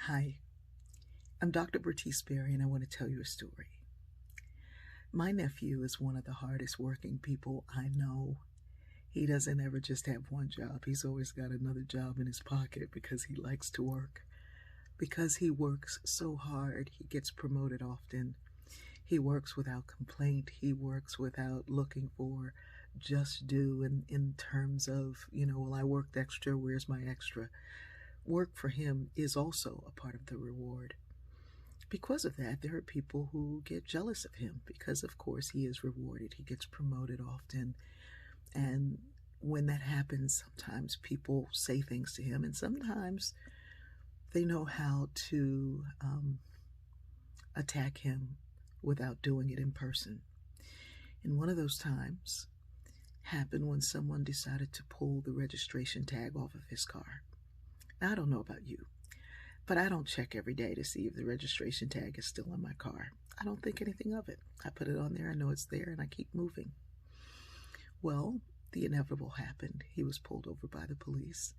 Hi, I'm Dr. Bertice Berry, and I want to tell you a story. My nephew is one of the hardest working people I know. He doesn't ever just have one job, he's always got another job in his pocket because he likes to work. Because he works so hard, he gets promoted often. He works without complaint, he works without looking for just due in terms of, well, I worked extra, where's my extra? Work for him is also a part of the reward. Because of that, there are people who get jealous of him because, of course, he is rewarded. He gets promoted often. And when that happens, sometimes people say things to him, and sometimes they know how to attack him without doing it in person. And one of those times happened when someone decided to pull the registration tag off of his car. Now, I don't know about you, but I don't check every day to see if the registration tag is still on my car. I don't think anything of it. I put it on there, I know it's there, and I keep moving. Well, the inevitable happened. He was pulled over by the police,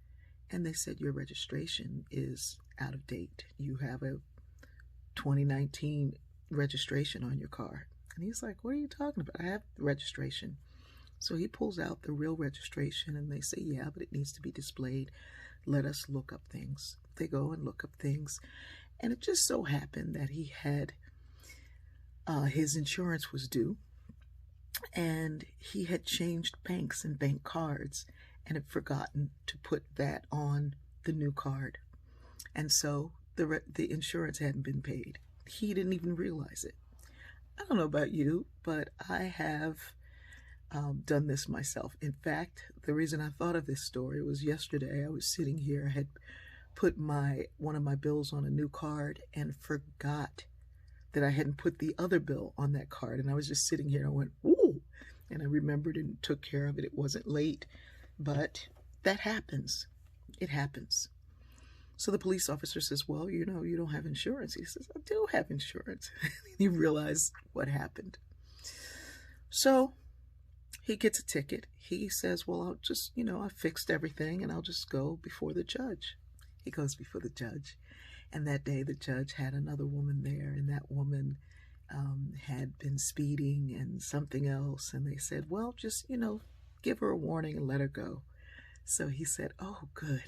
and they said, your registration is out of date. You have a 2019 registration on your car. And he's like, what are you talking about? I have the registration. So he pulls out the real registration, and they say, yeah, but it needs to be displayed. Let us look up things. They go and look up things, and it just so happened that he had his insurance was due, and he had changed banks and bank cards and had forgotten to put that on the new card, and so the insurance hadn't been paid. He didn't even realize it. I don't know about you, but I have done this myself. In fact, the reason I thought of this story was yesterday I was sitting here, I had put one of my bills on a new card and forgot that I hadn't put the other bill on that card. And I was just sitting here and I went, ooh, and I remembered and took care of it. It wasn't late, but that happens. It happens. So the police officer says, well, you don't have insurance. He says, I do have insurance. He realized what happened. So he gets a ticket. He says, well, I'll just, I fixed everything and I'll just go before the judge. He goes before the judge. And that day the judge had another woman there, and that woman had been speeding and something else. And they said, well, just, give her a warning and let her go. So he said, oh, good.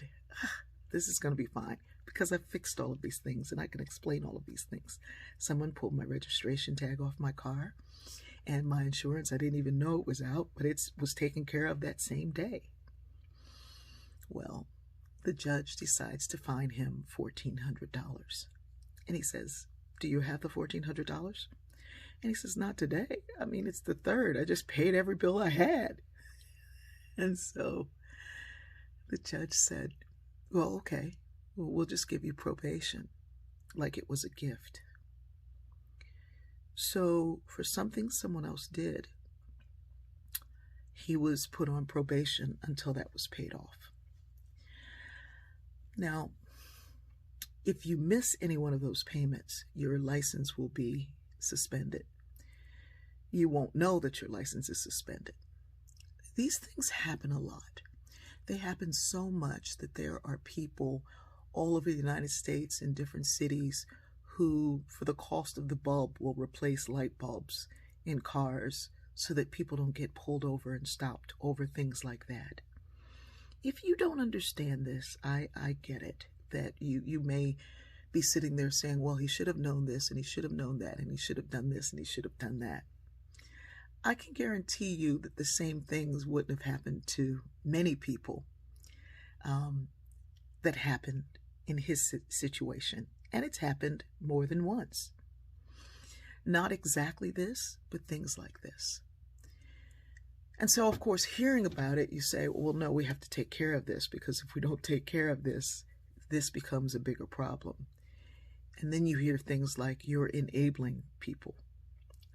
This is going to be fine because I fixed all of these things and I can explain all of these things. Someone pulled my registration tag off my car, and my insurance, I didn't even know it was out, but it was taken care of that same day. Well, the judge decides to fine him $1,400. And he says, do you have the $1,400? And he says, not today. I mean, it's the third. I just paid every bill I had. And so the judge said, well, okay, we'll just give you probation, like it was a gift. So for something someone else did, he was put on probation until that was paid off. Now, if you miss any one of those payments, your license will be suspended. You won't know that your license is suspended. These things happen a lot. They happen so much that there are people all over the United States in different cities who, for the cost of the bulb, will replace light bulbs in cars so that people don't get pulled over and stopped over things like that. If you don't understand this, I get it, that you may be sitting there saying, well, he should have known this, and he should have known that, and he should have done this, and he should have done that. I can guarantee you that the same things wouldn't have happened to many people that happened in his situation. And it's happened more than once. Not exactly this, but things like this. And so, of course, hearing about it, you say, well, no, we have to take care of this, because if we don't take care of this, this becomes a bigger problem. And then you hear things like you're enabling people,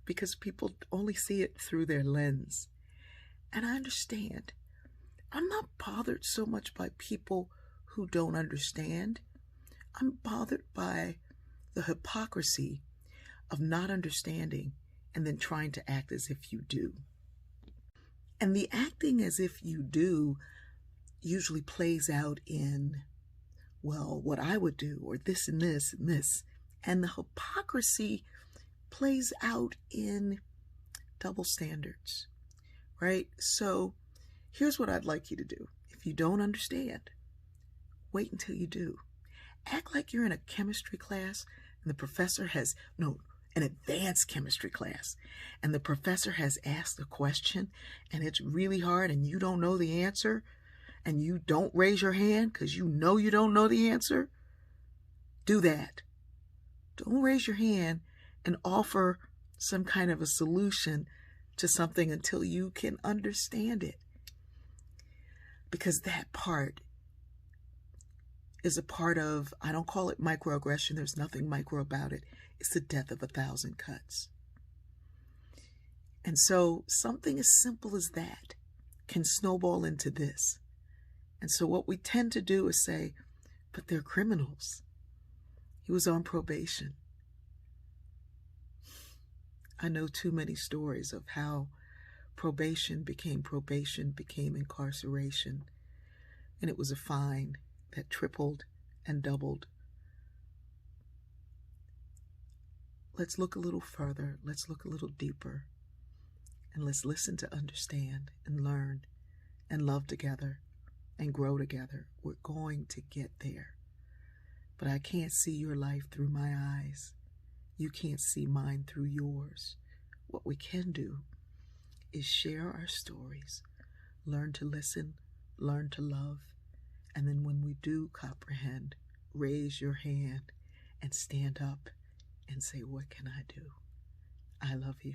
because people only see it through their lens. And I understand. I'm not bothered so much by people who don't understand. I'm bothered by the hypocrisy of not understanding and then trying to act as if you do. And the acting as if you do usually plays out in well, what I would do, or this and this and this. And the hypocrisy plays out in double standards, right? So here's what I'd like you to do. If you don't understand, wait until you do. Act like you're in a chemistry class and the professor has, no, an advanced chemistry class, and the professor has asked a question and it's really hard and you don't know the answer, and you don't raise your hand because you know you don't know the answer. Do that. Don't raise your hand and offer some kind of a solution to something until you can understand it. Because that part is a part of, I don't call it microaggression. There's nothing micro about it. It's the death of 1,000 cuts. And so something as simple as that can snowball into this. And so what we tend to do is say, but they're criminals. He was on probation. I know too many stories of how probation became incarceration. And it was a fine that tripled and doubled. Let's look a little further. Let's look a little deeper. And let's listen to understand and learn and love together and grow together. We're going to get there. But I can't see your life through my eyes. You can't see mine through yours. What we can do is share our stories, learn to listen, learn to love, and then when we do comprehend, raise your hand and stand up and say, what can I do? I love you.